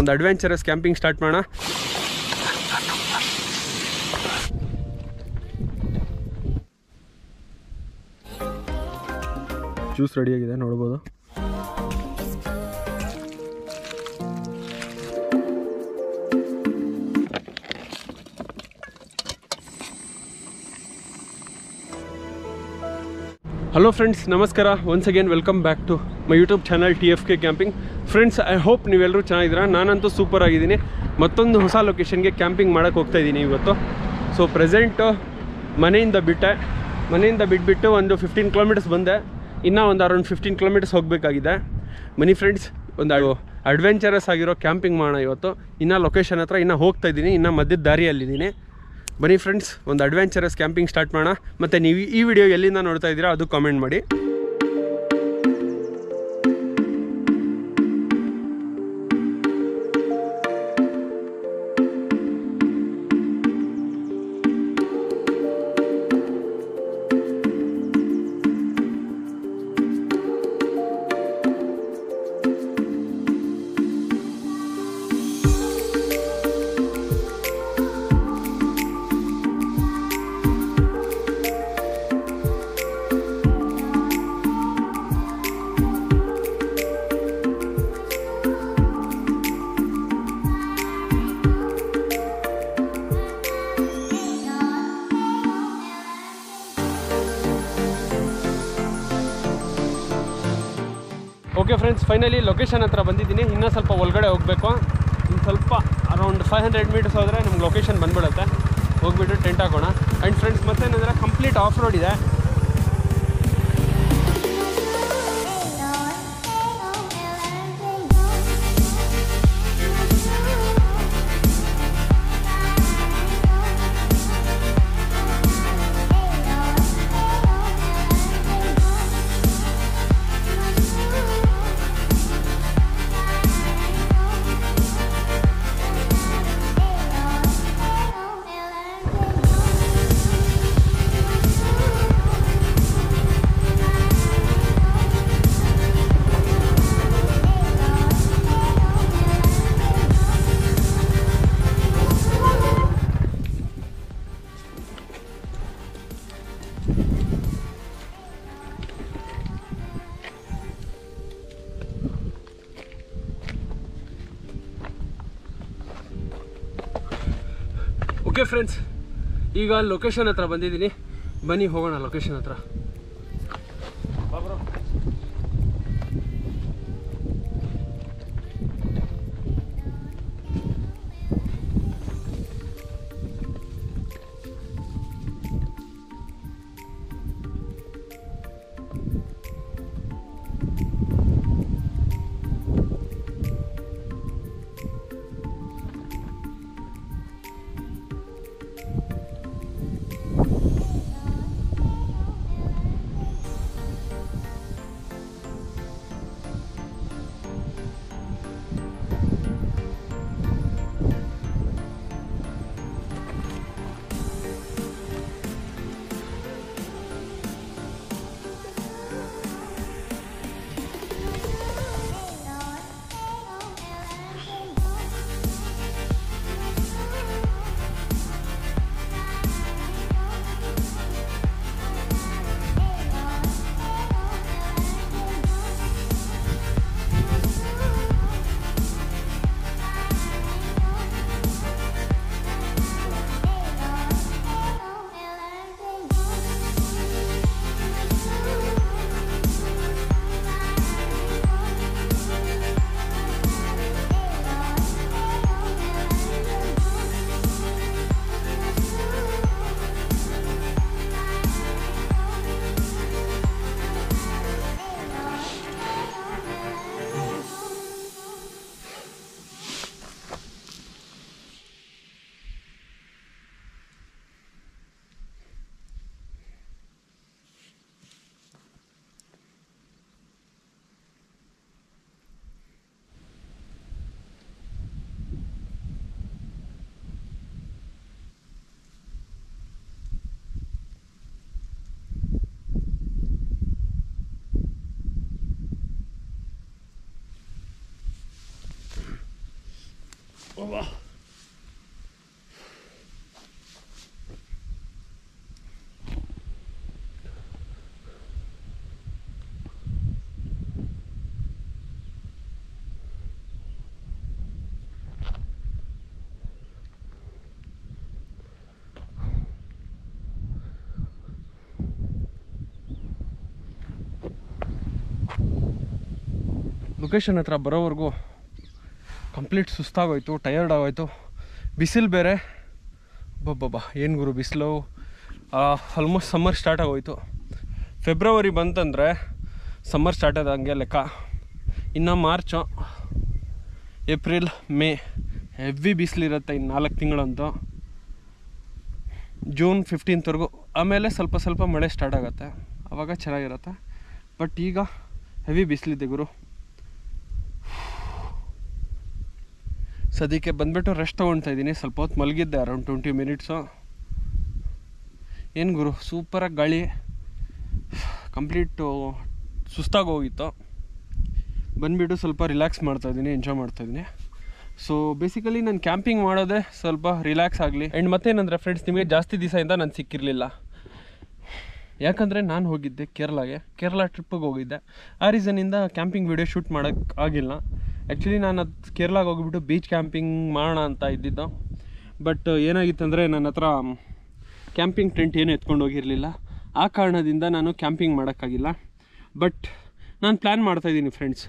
ಒಂದು adventurous camping start ಮಾಡೋಣ. Juice ರೆಡಿಯಾಗಿದೆ ನೋಡ್ಬೋದು. ಹಲೋ ಫ್ರೆಂಡ್ಸ್, ನಮಸ್ಕಾರ. Once again welcome back to my YouTube channel TFK camping. Friends, I hope ನೀವೆಲ್ಲರೂ ಚೆನ್ನಾಗಿದ್ದೀರಾ. ನಾನಂತೂ ಸೂಪರ್ ಆಗಿದ್ದೀನಿ. ಮತ್ತೊಂದು ಹೊಸ ಲೊಕೇಶನ್ಗೆ ಕ್ಯಾಂಪಿಂಗ್ ಮಾಡೋಕ್ಕೆ ಹೋಗ್ತಾಯಿದ್ದೀನಿ ಇವತ್ತು. ಸೊ ಪ್ರೆಸೆಂಟು ಮನೆಯಿಂದ ಬಿಟ್ಬಿಟ್ಟು ಒಂದು 15 ಕಿಲೋಮೀಟರ್ಸ್ ಬಂದೆ. ಇನ್ನೂ ಒಂದು ಅರೌಂಡ್ 15 ಕಿಲೋಮೀಟರ್ಸ್ ಹೋಗಬೇಕಾಗಿದೆ. ಬನ್ನಿ ಫ್ರೆಂಡ್ಸ್, ಒಂದು ಅಡ್ವೆಂಚರಸ್ ಆಗಿರೋ ಕ್ಯಾಂಪಿಂಗ್ ಮಾಡೋಣ ಇವತ್ತು. ಇನ್ನೂ ಲೊಕೇಶನ್ ಹತ್ರ ಇನ್ನೂ ಹೋಗ್ತಾಯಿದ್ದೀನಿ, ಇನ್ನೂ ಮಧ್ಯದ ದಾರಿಯಲ್ಲಿದ್ದೀನಿ. ಬನ್ನಿ ಫ್ರೆಂಡ್ಸ್, ಒಂದು ಅಡ್ವೆಂಚರಸ್ ಕ್ಯಾಂಪಿಂಗ್ ಸ್ಟಾರ್ಟ್ ಮಾಡೋಣ. ಮತ್ತು ನೀವು ಈ ವಿಡಿಯೋ ಎಲ್ಲಿಂದ ನೋಡ್ತಾ ಇದ್ದೀರಾ ಅದು ಕಾಮೆಂಟ್ ಮಾಡಿ. ಓಕೆ ಫ್ರೆಂಡ್ಸ್, ಫೈನಲಿ ಲೊಕೇಶನ್ ಹತ್ರ ಬಂದಿದ್ದೀನಿ. ಇನ್ನೂ ಸ್ವಲ್ಪ ಒಳಗಡೆ ಹೋಗಬೇಕು. ಇನ್ನು ಸ್ವಲ್ಪ ಅರೌಂಡ್ 500 ಮೀಟರ್ಸ್ ಹೋದರೆ ನಮ್ಗೆ ಲೊಕೇಶನ್ ಬಂದ್ಬಿಡುತ್ತೆ. ಹೋಗ್ಬಿಟ್ಟು ಟೆಂಟ್ ಹಾಕೋಣ. ಆ್ಯಂಡ್ ಫ್ರೆಂಡ್ಸ್, ಮತ್ತೇನಂದರೆ ಕಂಪ್ಲೀಟ್ ಆಫ್ ರೋಡ್ ಇದೆ. ಓಕೆ ಫ್ರೆಂಡ್ಸ್, ಈಗ ಲೊಕೇಶನ್ ಹತ್ರ ಬಂದಿದ್ದೀನಿ. ಬನ್ನಿ ಹೋಗೋಣ ಲೊಕೇಶನ್ ಹತ್ರ. ಲೊಕೇಶನ್ ಹತ್ರ ಬರೋವರೆಗೂ ಕಂಪ್ಲೀಟ್ ಸುಸ್ತಾಗೋಯ್ತು, ಟಯರ್ಡ್ ಆಗೋಯ್ತು. ಬಿಸಿಲು ಬೇರೆ, ಬಬ್ಬಬ್ಬಾ ಏನು ಗುರು ಬಿಸಿಲು. ಆಲ್ಮೋಸ್ಟ್ ಸಮ್ಮರ್ ಸ್ಟಾರ್ಟ್ ಆಗೋಯ್ತು. ಫೆಬ್ರವರಿ ಬಂತಂದರೆ ಸಮ್ಮರ್ ಸ್ಟಾರ್ಟ್ ಆದಂಗೆ ಲೆಕ್ಕ. ಇನ್ನು ಮಾರ್ಚು, ಏಪ್ರಿಲ್, ಮೇ ಹೆವಿ ಬಿಸಿಲಿರುತ್ತೆ. ಇನ್ನು 4 ತಿಂಗಳಂತೂ, ಜೂನ್ 15th ಆಮೇಲೆ ಸ್ವಲ್ಪ ಸ್ವಲ್ಪ ಮಳೆ ಸ್ಟಾರ್ಟ್ ಆಗುತ್ತೆ, ಆವಾಗ ಚೆನ್ನಾಗಿರುತ್ತೆ. ಬಟ್ ಈಗ ಹೆವಿ ಬಿಸಿಲಿದೆ ಗುರು. ಸದ್ಯಕ್ಕೆ ಬಂದುಬಿಟ್ಟು ರೆಸ್ಟ್ ತೊಗೊಳ್ತಾ ಇದ್ದೀನಿ. ಸ್ವಲ್ಪ ಹೊತ್ತು ಮಲಗಿದ್ದೆ, ಅರೌಂಡ್ 20 ಮಿನಿಟ್ಸು. ಏನು ಗುರು ಸೂಪರಾಗಿ ಗಾಳಿ, ಕಂಪ್ಲೀಟು ಸುಸ್ತಾಗೋಗಿತ್ತು. ಬಂದುಬಿಟ್ಟು ಸ್ವಲ್ಪ ರಿಲ್ಯಾಕ್ಸ್ ಮಾಡ್ತಾಯಿದ್ದೀನಿ, ಎಂಜಾಯ್ ಮಾಡ್ತಾಯಿದ್ದೀನಿ. ಸೊ ಬೇಸಿಕಲಿ ನಾನು ಕ್ಯಾಂಪಿಂಗ್ ಮಾಡೋದೇ ಸ್ವಲ್ಪ ರಿಲ್ಯಾಕ್ಸ್ ಆಗಲಿ. ಆ್ಯಂಡ್ ಮತ್ತೇನಂದರೆ ಫ್ರೆಂಡ್ಸ್, ನಿಮಗೆ ಜಾಸ್ತಿ ದಿವಸದಿಂದ ನಾನು ಸಿಕ್ಕಿರಲಿಲ್ಲ. ಯಾಕಂದರೆ ನಾನು ಹೋಗಿದ್ದೆ ಕೇರಳ ಟ್ರಿಪ್ಪಿಗೆ ಹೋಗಿದ್ದೆ. ಆ ರೀಸನಿಂದ ಕ್ಯಾಂಪಿಂಗ್ ವಿಡಿಯೋ ಶೂಟ್ ಮಾಡೋಕ್ಕೆ ಆಗಿಲ್ಲ. ಆ್ಯಕ್ಚುಲಿ ನಾನು ಅದು ಕೇರಳಗೆ ಹೋಗಿಬಿಟ್ಟು ಬೀಚ್ ಕ್ಯಾಂಪಿಂಗ್ ಮಾಡೋಣ ಅಂತ ಇದ್ದಿದ್ದು. ಬಟ್ ಏನಾಗಿತ್ತಂದರೆ ನನ್ನ ಹತ್ರ ಕ್ಯಾಂಪಿಂಗ್ ಟೆಂಟ್ ಏನು ಎತ್ಕೊಂಡು ಹೋಗಿರಲಿಲ್ಲ. ಆ ಕಾರಣದಿಂದ ನಾನು ಕ್ಯಾಂಪಿಂಗ್ ಮಾಡೋಕ್ಕಾಗಿಲ್ಲ. ಬಟ್ ನಾನು ಪ್ಲ್ಯಾನ್ ಮಾಡ್ತಾಯಿದ್ದೀನಿ ಫ್ರೆಂಡ್ಸ್.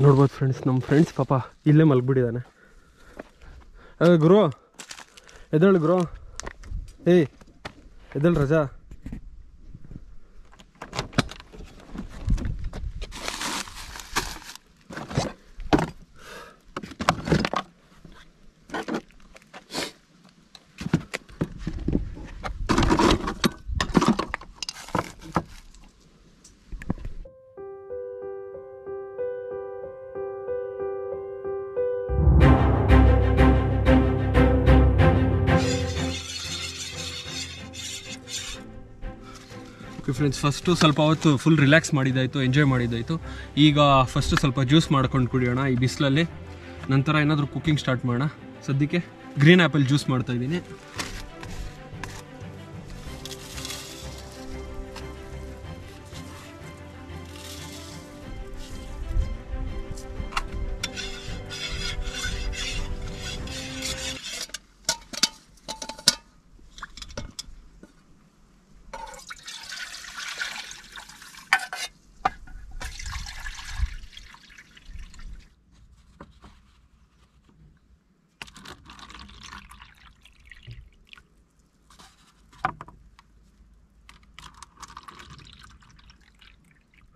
ನೋಡ್ಬೋದು ಫ್ರೆಂಡ್ಸ್, ನಮ್ಮ ಫ್ರೆಂಡ್ಸ್ ಪಾಪ ಇಲ್ಲೇ ಮಲಗಿಬಿಟ್ಟಿದ್ದಾನೆ. ಗುರು ಎದ್ದೇಳು ಗುರು, ಏಯ್ ಎದ್ದೇಳು ರಜಾ. ಓಕೆ ಫ್ರೆಂಡ್ಸ್, ಫಸ್ಟು ಸ್ವಲ್ಪ ಹೊತ್ತು ಫುಲ್ ರಿಲ್ಯಾಕ್ಸ್ ಮಾಡಿದ್ದಾಯಿತು, ಎಂಜಾಯ್ ಮಾಡಿದ್ದಾಯಿತು. ಈಗ ಫಸ್ಟು ಸ್ವಲ್ಪ ಜ್ಯೂಸ್ ಮಾಡ್ಕೊಂಡು ಕುಡಿಯೋಣ ಈ ಬಿಸಿಲಲ್ಲಿ. ನಂತರ ಏನಾದರೂ ಕುಕ್ಕಿಂಗ್ ಸ್ಟಾರ್ಟ್ ಮಾಡೋಣ. ಸದ್ಯಕ್ಕೆ ಗ್ರೀನ್ ಆ್ಯಪಲ್ ಜ್ಯೂಸ್ ಮಾಡ್ತಾಯಿದ್ದೀನಿ.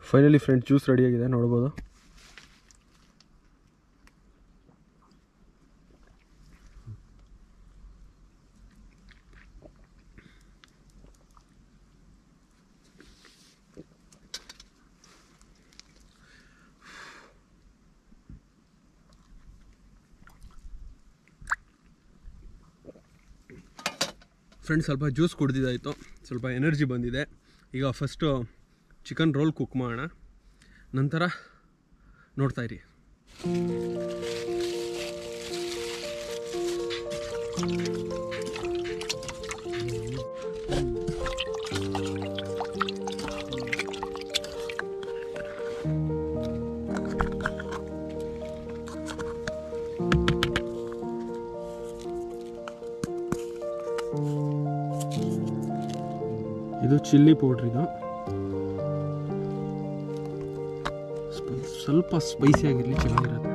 ಫೈನಲಿ ಫ್ರೆಂಡ್ಸ್, ಜ್ಯೂಸ್ ರೆಡಿಯಾಗಿದೆ, ನೋಡ್ಬೋದು. ಫ್ರೆಂಡ್ಸ್, ಸ್ವಲ್ಪ ಜ್ಯೂಸ್ ಕುಡ್ದಿದ್ದಾಯಿತು, ಸ್ವಲ್ಪ ಎನರ್ಜಿ ಬಂದಿದೆ. ಈಗ ಫಸ್ಟು ಚಿಕನ್ ರೋಲ್ ಕುಕ್ ಮಾಡೋಣ, ನಂತರ ನೋಡ್ತಾಯಿರಿ. ಇದು ಚಿಲ್ಲಿ ಪೌಡ್ರ್, ಇದು ಸ್ವಲ್ಪ ಸ್ಪೈಸಿ ಆಗಿರಲಿ, ಚೆನ್ನಾಗಿರುತ್ತೆ.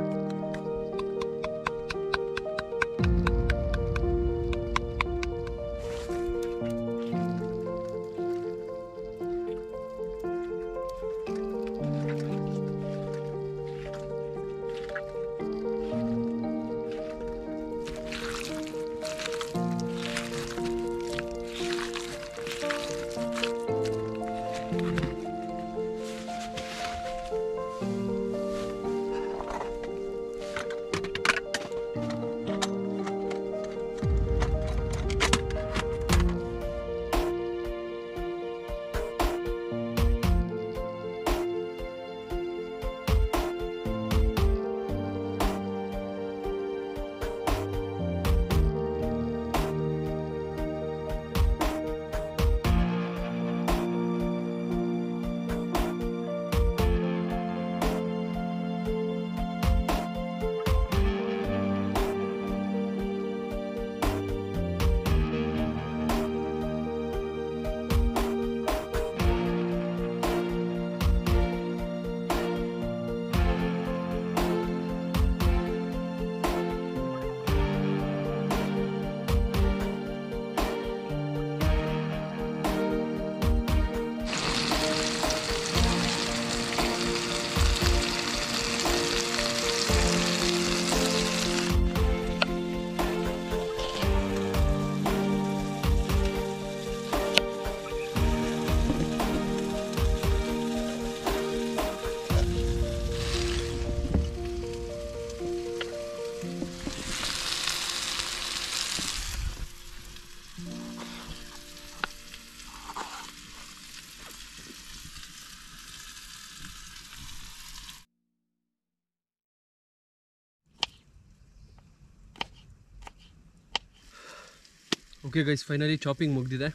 ಓಕೆ ಗೈಸ್, ಫೈನಲಿ ಚಾಪಿಂಗ್ ಮುಗಿದಿದೆ.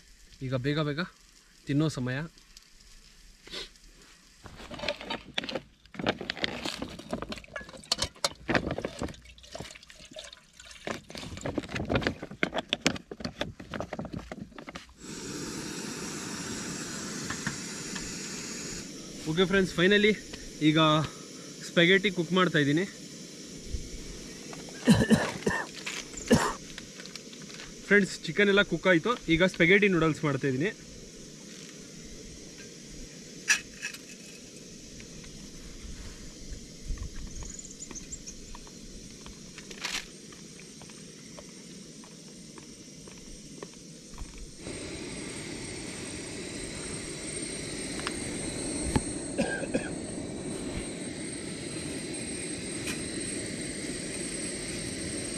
ಈಗ ಬೇಗ ಬೇಗ ತಿನ್ನೋ ಸಮಯ. ಓಕೆ ಫ್ರೆಂಡ್ಸ್, ಫೈನಲಿ ಈಗ ಸ್ಪೆಗೆಟಿ ಕುಕ್ ಮಾಡ್ತಾ ಇದ್ದೀನಿ. ಫ್ರೆಂಡ್ಸ್, ಚಿಕನ್ ಎಲ್ಲ ಕುಕ್ ಆಯಿತು. ಈಗ ಸ್ಪೆಗೆಟಿ ನೂಡಲ್ಸ್ ಮಾಡ್ತಾ ಇದ್ದೀನಿ.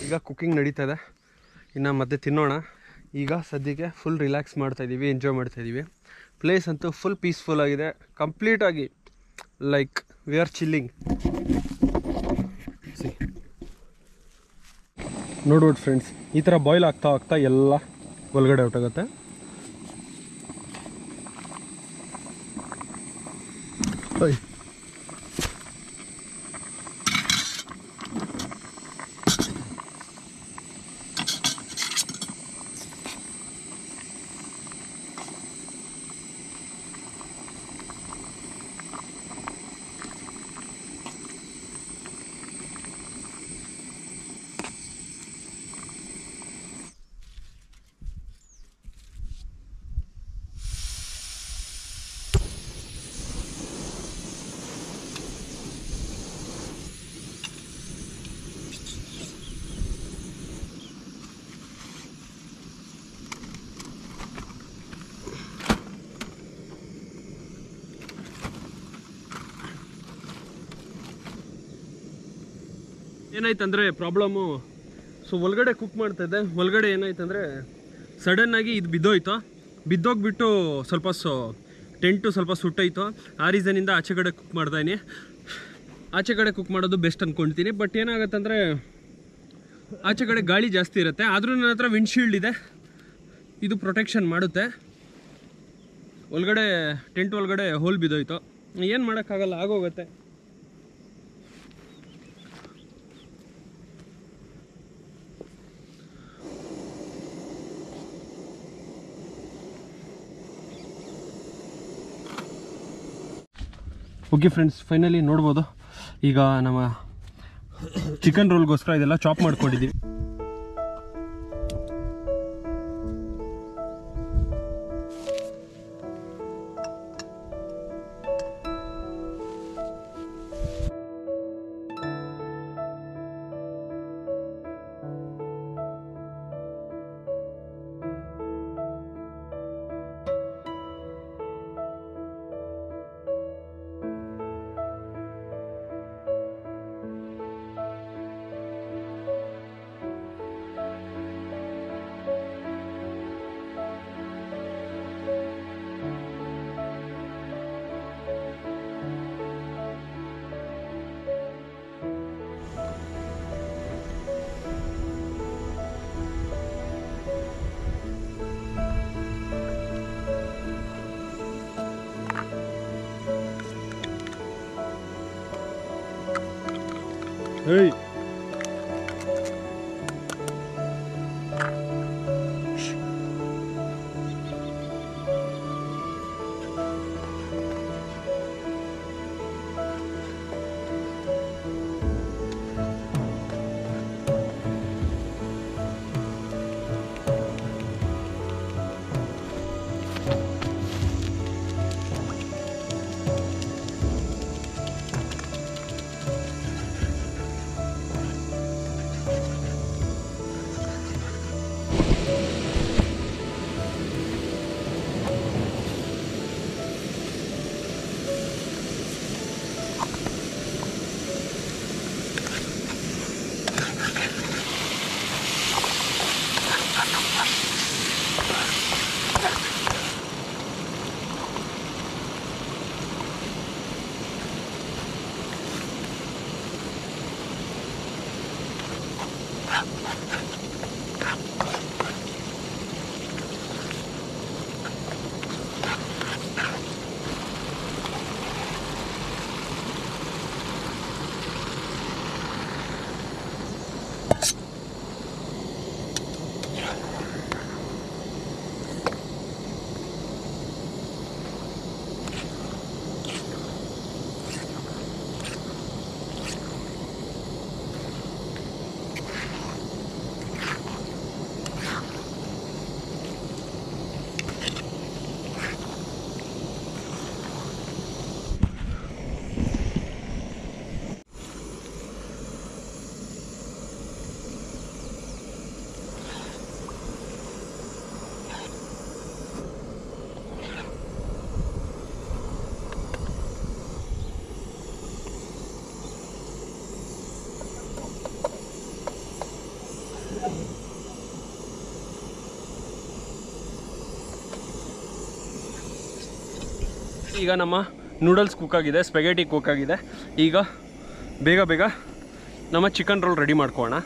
ಈಗ ಕುಕ್ಕಿಂಗ್ ನಡೀತಾ ಇದೆ, ಇನ್ನು ಮತ್ತೆ ತಿನ್ನೋಣ. ಈಗ ಸದ್ಯಕ್ಕೆ ಫುಲ್ ರಿಲ್ಯಾಕ್ಸ್ ಮಾಡ್ತಾಯಿದ್ದೀವಿ, ಎಂಜಾಯ್ ಮಾಡ್ತಾಯಿದ್ದೀವಿ. ಪ್ಲೇಸ್ ಅಂತೂ ಫುಲ್ ಪೀಸ್ಫುಲ್ ಆಗಿದೆ, ಕಂಪ್ಲೀಟಾಗಿ ಲೈಕ್ ವಿ ಆರ್ ಚಿಲ್ಲಿಂಗ್. ನೋಡ್ಬೋದು ಫ್ರೆಂಡ್ಸ್, ಈ ಥರ ಬಾಯ್ಲ್ ಆಗ್ತಾ ಆಗ್ತಾ ಎಲ್ಲ ಒಳಗಡೆ ಹೊರಟೋಗುತ್ತೆ. ಏನಾಯ್ತಂದರೆ ಪ್ರಾಬ್ಲಮ್ಮು, ಸೊ ಒಳಗಡೆ ಕುಕ್ ಮಾಡ್ತಾಯಿದ್ದೆ, ಒಳಗಡೆ ಏನಾಯ್ತಂದರೆ ಸಡನ್ನಾಗಿ ಇದು ಬಿದ್ದೋಗ್ಬಿಟ್ಟು ಸ್ವಲ್ಪ ಟೆಂಟು ಸ್ವಲ್ಪ ಸುಟ್ಟೋಯ್ತು. ಆ ರೀಸನಿಂದ ಆಚೆ ಕಡೆ ಕುಕ್ ಮಾಡ್ತಾಯಿನಿ. ಆಚೆ ಕಡೆ ಕುಕ್ ಮಾಡೋದು ಬೆಸ್ಟ್ ಅಂದ್ಕೊಳ್ತೀನಿ. ಬಟ್ ಏನಾಗುತ್ತಂದರೆ ಆಚೆ ಕಡೆ ಗಾಳಿ ಜಾಸ್ತಿ ಇರುತ್ತೆ. ಆದರೂ ನನ್ನ ಹತ್ರ ವಿಂಡ್ಶೀಲ್ಡ್ ಇದೆ, ಇದು ಪ್ರೊಟೆಕ್ಷನ್ ಮಾಡುತ್ತೆ. ಒಳಗಡೆ ಟೆಂಟ್ ಒಳಗಡೆ ಹೋಲ್ ಬಿದ್ದೋಯ್ತು, ಏನು ಮಾಡೋಕ್ಕಾಗಲ್ಲ, ಆಗೋಗುತ್ತೆ. ಓಕೆ ಫ್ರೆಂಡ್ಸ್, ಫೈನಲಿ ನೋಡ್ಬೋದು ಈಗ ನಮ್ಮ ಚಿಕನ್ ರೋಲ್ಗೋಸ್ಕರ ಇದೆಲ್ಲ ಚಾಪ್ ಮಾಡ್ಕೊಂಡಿದ್ದೀವಿ. Hey. ಈಗ ನಮ್ಮ ನೂಡಲ್ಸ್ ಕುಕ್ ಆಗಿದೆ, ಸ್ಪೆಗೆಟಿ ಕುಕ್ ಆಗಿದೆ. ಈಗ ಬೇಗ ಬೇಗ ನಮ್ಮ ಚಿಕನ್ ರೋಲ್ ರೆಡಿ ಮಾಡ್ಕೊಳ್ಳೋಣ.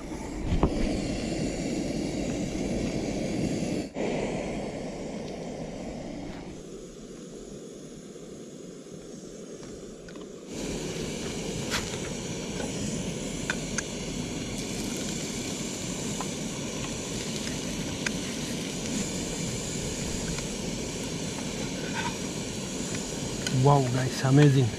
Wow guys, amazing.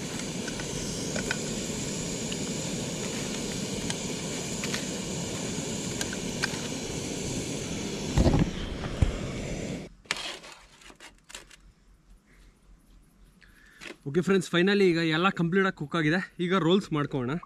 Okay friends, finally ಈಗ ಎಲ್ಲ ಕಂಪ್ಲೀಟಾಗಿ ಕುಕ್ ಆಗಿದೆ. ಈಗ ರೋಲ್ಸ್ ಮಾಡ್ಕೊಳ್ಳೋಣ.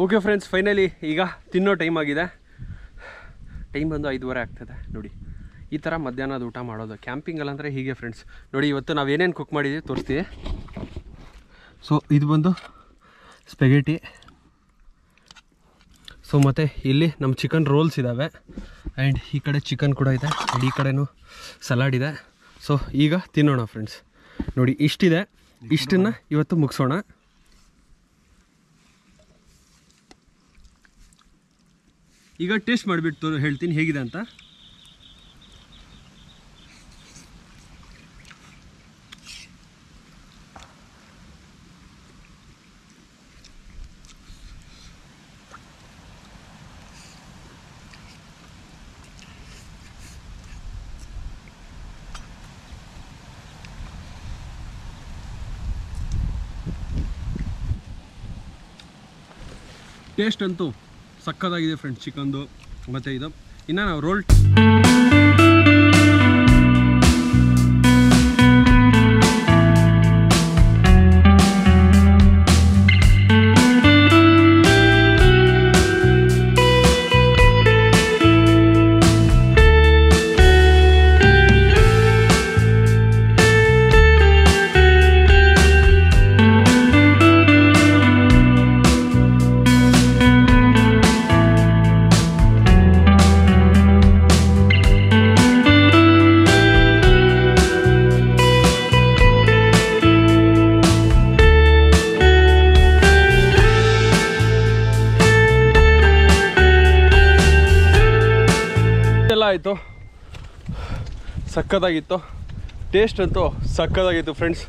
ಓಕೆ ಫ್ರೆಂಡ್ಸ್, ಫೈನಲಿ ಈಗ ತಿನ್ನೋ ಟೈಮ್ ಆಗಿದೆ. ಟೈಮ್ ಬಂದು 5:30 ಆಗ್ತದೆ. ನೋಡಿ, ಈ ಥರ ಮಧ್ಯಾಹ್ನದ ಊಟ ಮಾಡೋದು ಕ್ಯಾಂಪಿಂಗಲ್ಲಂದರೆ ಹೀಗೆ ಫ್ರೆಂಡ್ಸ್. ನೋಡಿ, ಇವತ್ತು ನಾವು ಏನೇನು ಕುಕ್ ಮಾಡಿದ್ದೀವಿ ತೋರಿಸ್ತೀವಿ. ಸೊ ಇದು ಬಂದು ಸ್ಪೆಗೆಟಿ. ಸೊ ಮತ್ತು ಇಲ್ಲಿ ನಮ್ಮ ಚಿಕನ್ ರೋಲ್ಸ್ ಇದ್ದಾವೆ. ಆ್ಯಂಡ್ ಈ ಕಡೆ ಚಿಕನ್ ಕೂಡ ಇದೆ. ಆ್ಯಂಡ್ ಈ ಕಡೆನೂ ಸಲಾಡ್ ಇದೆ. ಸೊ ಈಗ ತಿನ್ನೋಣ ಫ್ರೆಂಡ್ಸ್. ನೋಡಿ, ಇಷ್ಟಿದೆ. ಇಷ್ಟನ್ನು ಇವತ್ತು ಮುಗಿಸೋಣ. ಈಗ ಟೇಸ್ಟ್ ಮಾಡಿಬಿಟ್ಟು ಹೇಳ್ತೀನಿ ಹೇಗಿದೆ ಅಂತ. ಟೇಸ್ಟ್ ಅಂತೂ ಸಕ್ಕತ್ತಾಗಿದೆ ಫ್ರೆಂಡ್ಸ್, ಚಿಕನ್ದು ಮತ್ತು ಇದು. ಇನ್ನು ನಾವು ರೋಲ್ ಆಯಿತು. ಸಕ್ಕತ್ತಾಗಿತ್ತು. ಟೇಸ್ಟ್ ಅಂತೂ ಸಕ್ಕತ್ತಾಗಿತ್ತು ಫ್ರೆಂಡ್ಸ್.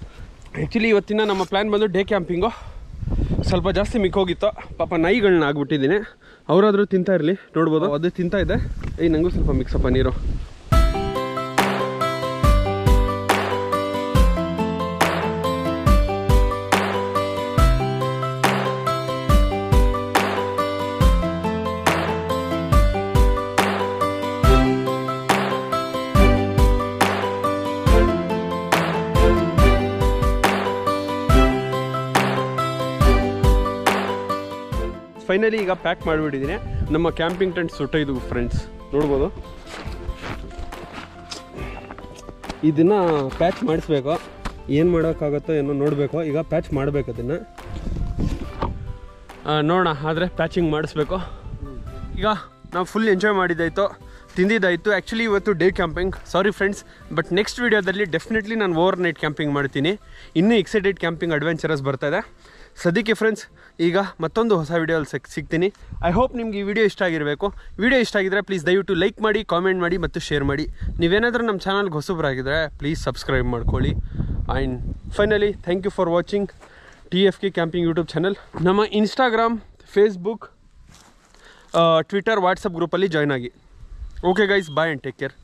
ಆ್ಯಕ್ಚುಲಿ ಇವತ್ತಿನ ನಮ್ಮ ಪ್ಲ್ಯಾನ್ ಬಂದು ಡೇ ಕ್ಯಾಂಪಿಂಗು. ಸ್ವಲ್ಪ ಜಾಸ್ತಿ ಮಿಕ್ಕೋಗಿತ್ತು. ಪಾಪ ನಾಯಿಗಳನ್ನ ಆಗ್ಬಿಟ್ಟಿದ್ದೀನಿ. ಅವರಾದರೂ ತಿಂತಾ ಇರಲಿ, ನೋಡ್ಬೋದು. ಅದು ತಿಂತಾ ಇದೆ. ನನಗೂ ಸ್ವಲ್ಪ ಮಿಕ್ಸಪ್ಪ ನೀರು. ಫೈನಲಿ ಈಗ ಪ್ಯಾಕ್ ಮಾಡಿಬಿಟ್ಟಿದ್ದೀನಿ. ನಮ್ಮ ಕ್ಯಾಂಪಿಂಗ್ ಟೆಂಟ್ ಸುಟ್ಟಿದ್ವು ಫ್ರೆಂಡ್ಸ್, ನೋಡ್ಬೋದು. ಇದನ್ನು ಪ್ಯಾಚ್ ಮಾಡಿಸ್ಬೇಕು. ಏನು ಮಾಡೋಕ್ಕಾಗುತ್ತೋ ಏನೋ ನೋಡಬೇಕು. ಈಗ ಪ್ಯಾಚ್ ಮಾಡಬೇಕು. ಅದನ್ನು ನೋಡೋಣ, ಆದರೆ ಪ್ಯಾಚಿಂಗ್ ಮಾಡಿಸ್ಬೇಕು. ಈಗ ನಾವು ಫುಲ್ ಎಂಜಾಯ್ ಮಾಡಿದ್ದಾಯಿತು, ತಿಂದಿದ್ದಾಯಿತು. ಆ್ಯಕ್ಚುಲಿ ಇವತ್ತು day camping. Sorry friends, but next ವೀಡಿಯೋದಲ್ಲಿ ಡೆಫಿನೆಟ್ಲಿ ನಾನು ಓವರ್ ನೈಟ್ ಕ್ಯಾಂಪಿಂಗ್ ಮಾಡ್ತೀನಿ. ಇನ್ನೂ ಎಕ್ಸೈಟೆಡ್ ಕ್ಯಾಂಪಿಂಗ್ ಅಡ್ವೆಂಚರಸ್ ಬರ್ತಾಯಿದೆ. ಸದ್ಯಕ್ಕೆ ಫ್ರೆಂಡ್ಸ್, ಈಗ ಮತ್ತೊಂದು ಹೊಸ ವೀಡಿಯೋಲ್ಲಿ ಸಿಗ್ತೀನಿ. ಐ ಹೋಪ್ ನಿಮ್ಗೆ ಈ ವಿಡಿಯೋ ಇಷ್ಟ ಆಗಿರಬೇಕು. ವಿಡಿಯೋ ಇಷ್ಟ ಆಗಿದ್ರೆ ಪ್ಲೀಸ್ ದಯವಿಟ್ಟು ಲೈಕ್ ಮಾಡಿ, ಕಾಮೆಂಟ್ ಮಾಡಿ ಮತ್ತು ಶೇರ್ ಮಾಡಿ. ನೀವೇನಾದರೂ ನಮ್ಮ ಚಾನಲ್ಗೆ ಹೊಸಬರಾಗಿದ್ದರೆ ಪ್ಲೀಸ್ ಸಬ್ಸ್ಕ್ರೈಬ್ ಮಾಡ್ಕೊಳ್ಳಿ. And finally thank you for watching TFK camping YouTube channel. ನಮ್ಮ ಇನ್ಸ್ಟಾಗ್ರಾಮ್, ಫೇಸ್ಬುಕ್, ಟ್ವಿಟರ್, ವಾಟ್ಸಪ್ ಗ್ರೂಪಲ್ಲಿ ಜಾಯ್ನ್ ಆಗಿ. Okay guys, bye and take care.